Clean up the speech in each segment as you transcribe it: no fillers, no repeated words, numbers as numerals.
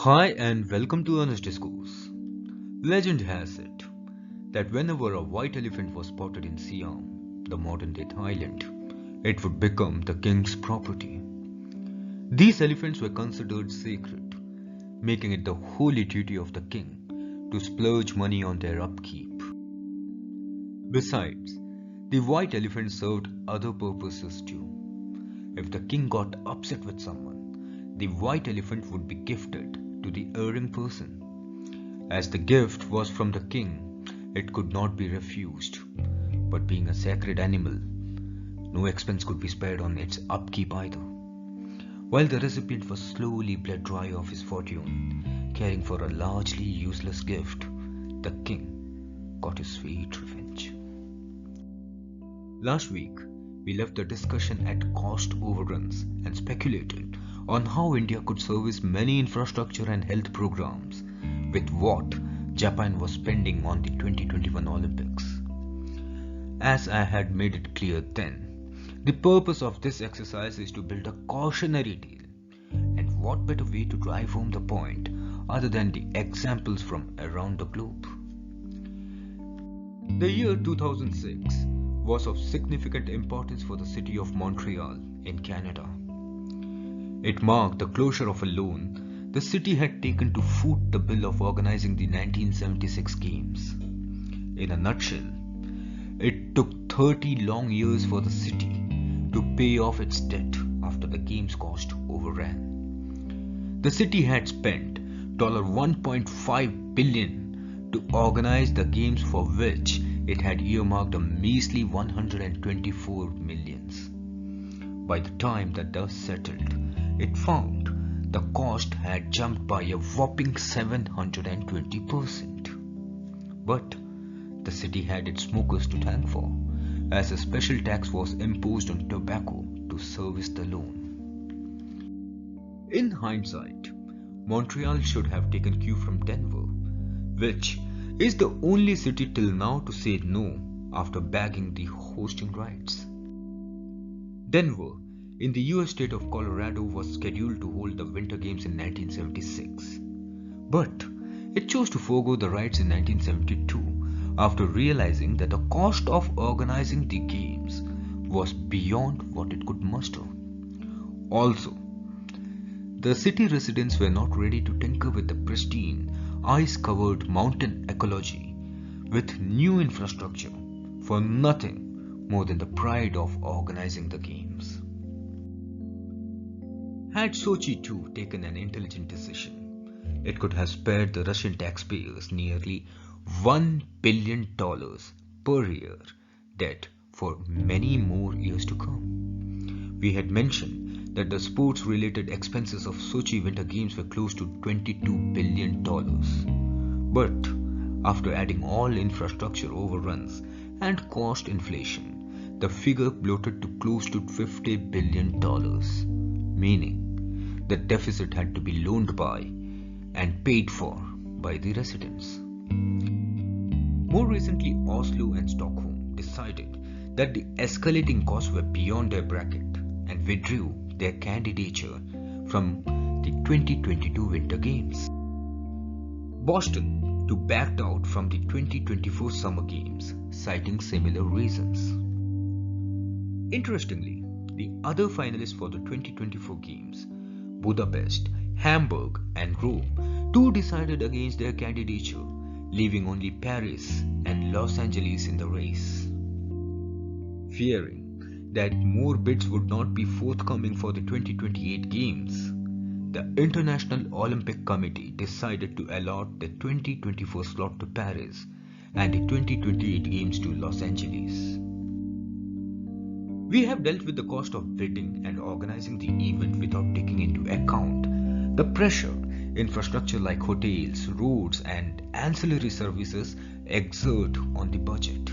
Hi and welcome to Honest Discourse. Legend has it that whenever a white elephant was spotted in Siam, the modern-day Thailand, it would become the king's property. These elephants were considered sacred, making it the holy duty of the king to splurge money on their upkeep. Besides, the white elephant served other purposes too. If the king got upset with someone, the white elephant would be gifted to the erring person. As the gift was from the king, it could not be refused. But being a sacred animal, no expense could be spared on its upkeep either. While the recipient was slowly bled dry of his fortune, caring for a largely useless gift, the king got his sweet revenge. Last week, we left the discussion at cost overruns and speculated on how India could service many infrastructure and health programs with what Japan was spending on the 2021 Olympics. As I had made it clear then, the purpose of this exercise is to build a cautionary tale, and what better way to drive home the point other than the examples from around the globe. The year 2006 was of significant importance for the city of Montreal in Canada. It marked the closure of a loan the city had taken to foot the bill of organizing the 1976 Games. In a nutshell, it took 30 long years for the city to pay off its debt after the Games cost overran. The city had spent $1.5 billion to organize the Games, for which it had earmarked a measly 124 millions. By the time the dust settled, it found the cost had jumped by a whopping 720%. But the city had its smokers to thank for, as a special tax was imposed on tobacco to service the loan. In hindsight, Montreal should have taken cue from Denver, which is the only city till now to say no after bagging the hosting rights. Denver, in the US state of Colorado, was scheduled to hold the Winter Games in 1976. But it chose to forego the rights in 1972 after realizing that the cost of organizing the Games was beyond what it could muster. Also, the city residents were not ready to tinker with the pristine, ice-covered mountain ecology with new infrastructure for nothing more than the pride of organizing the Games. Had Sochi too taken an intelligent decision, it could have spared the Russian taxpayers nearly $1 billion per year debt for many more years to come. We had mentioned that the sports-related expenses of Sochi Winter Games were close to $22 billion. But after adding all infrastructure overruns and cost inflation, the figure bloated to close to $50 billion, meaning the deficit had to be loaned by and paid for by the residents. More recently, Oslo and Stockholm decided that the escalating costs were beyond their bracket and withdrew their candidature from the 2022 Winter Games. Boston too backed out from the 2024 Summer Games, citing similar reasons. Interestingly, the other finalists for the 2024 Games, Budapest, Hamburg and Rome, too decided against their candidature, leaving only Paris and Los Angeles in the race. Fearing that more bids would not be forthcoming for the 2028 Games, the International Olympic Committee decided to allot the 2024 slot to Paris and the 2028 Games to Los Angeles. We have dealt with the cost of bidding and organizing the event without taking into account the pressure infrastructure like hotels, roads and ancillary services exert on the budget.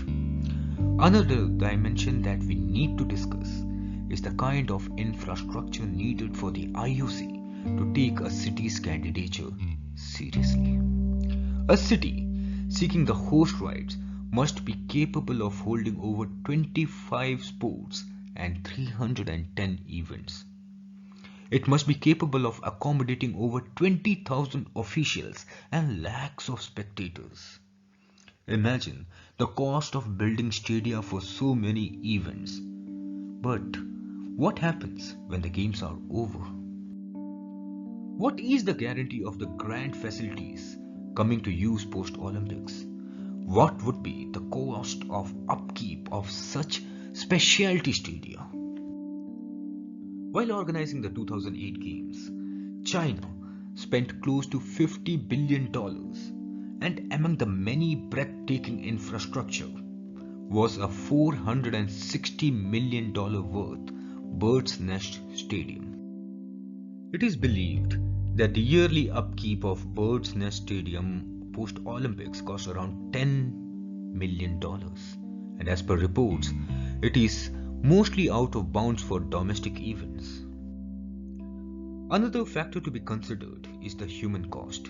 Another dimension that we need to discuss is the kind of infrastructure needed for the IOC to take a city's candidature seriously. A city seeking the host rights must be capable of holding over 25 sports and 310 events. It must be capable of accommodating over 20,000 officials and lakhs of spectators. Imagine the cost of building stadia for so many events. But what happens when the games are over? What is the guarantee of the grand facilities coming to use post-Olympics? What would be the cost of upkeep of such specialty stadia? While organizing the 2008 Games, China spent close to $50 billion, and among the many breathtaking infrastructure was a $460 million worth Bird's Nest Stadium. It is believed that the yearly upkeep of Bird's Nest Stadium post-Olympics cost around $10 million, and as per reports, it is mostly out of bounds for domestic events. Another factor to be considered is the human cost.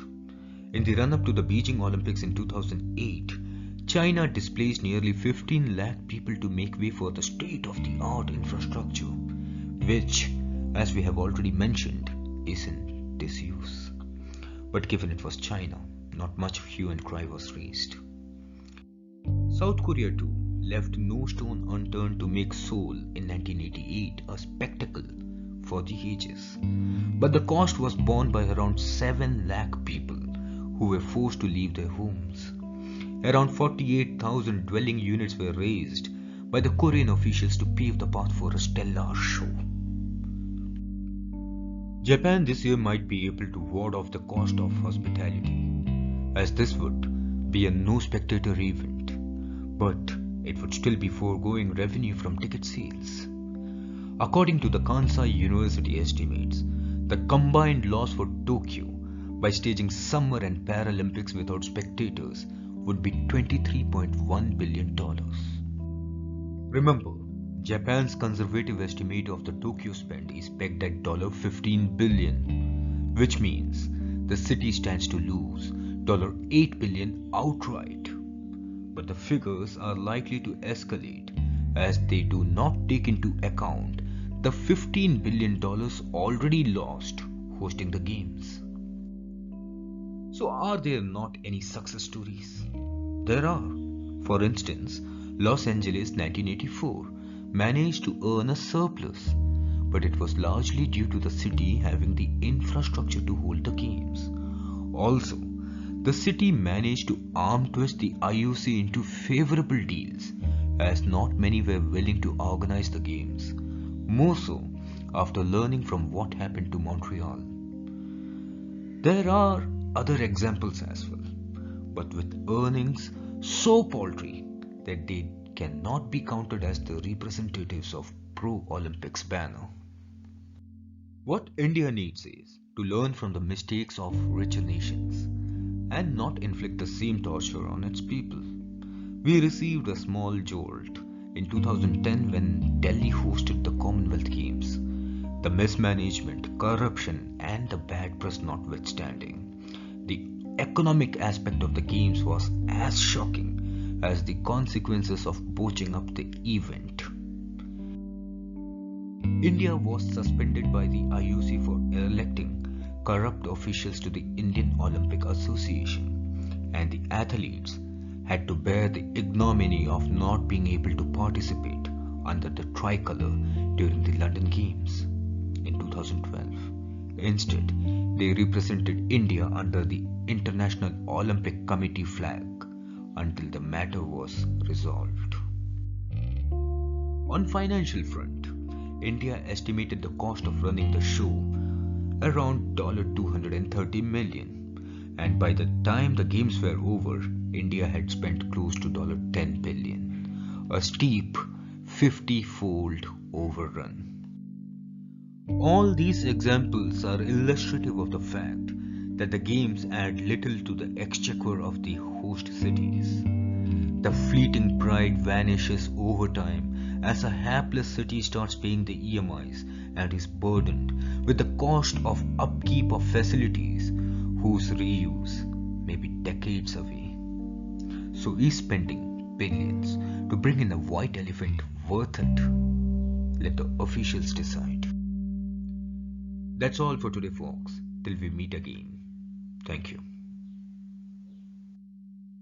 In the run-up to the Beijing Olympics in 2008, China displaced nearly 15 lakh people to make way for the state-of-the-art infrastructure, which, as we have already mentioned, is in disuse. But given it was China, not much hue and cry was raised. South Korea too left no stone unturned to make Seoul in 1988 a spectacle for the ages. But the cost was borne by around 7 lakh people who were forced to leave their homes. Around 48,000 dwelling units were raised by the Korean officials to pave the path for a stellar show. Japan this year might be able to ward off the cost of hospitality, as this would be a no-spectator event, but it would still be foregoing revenue from ticket sales. According to the Kansai University estimates, the combined loss for Tokyo by staging Summer and Paralympics without spectators would be $23.1 billion. Remember, Japan's conservative estimate of the Tokyo spend is pegged at $15 billion, which means the city stands to lose $8 billion outright. But the figures are likely to escalate as they do not take into account the $15 billion already lost hosting the games. So are there not any success stories? There are. For instance, Los Angeles 1984 managed to earn a surplus, but it was largely due to the city having the infrastructure to hold the games. Also, the city managed to arm twist the IOC into favorable deals, as not many were willing to organize the games, more so after learning from what happened to Montreal. There are other examples as well, but with earnings so paltry that they cannot be counted as the representatives of pro-Olympics banner. What India needs is to learn from the mistakes of richer nations and not inflict the same torture on its people. We received a small jolt in 2010 when Delhi hosted the Commonwealth Games. The mismanagement, corruption and the bad press notwithstanding, the economic aspect of the games was as shocking as the consequences of botching up the event. India was suspended by the IOC for electing corrupt officials to the Indian Olympic Association, and the athletes had to bear the ignominy of not being able to participate under the tricolour during the London Games in 2012. Instead, they represented India under the International Olympic Committee flag until the matter was resolved. On financial front, India estimated the cost of running the show around $230 million, and by the time the games were over, India had spent close to $10 billion, a steep 50-fold overrun. All these examples are illustrative of the fact that the games add little to the exchequer of the host cities. The fleeting pride vanishes over time as a hapless city starts paying the EMIs and is burdened with the cost of upkeep of facilities whose reuse may be decades away. So is spending billions to bring in a white elephant worth it? Let the officials decide. That's all for today, folks. Till we meet again. Thank you.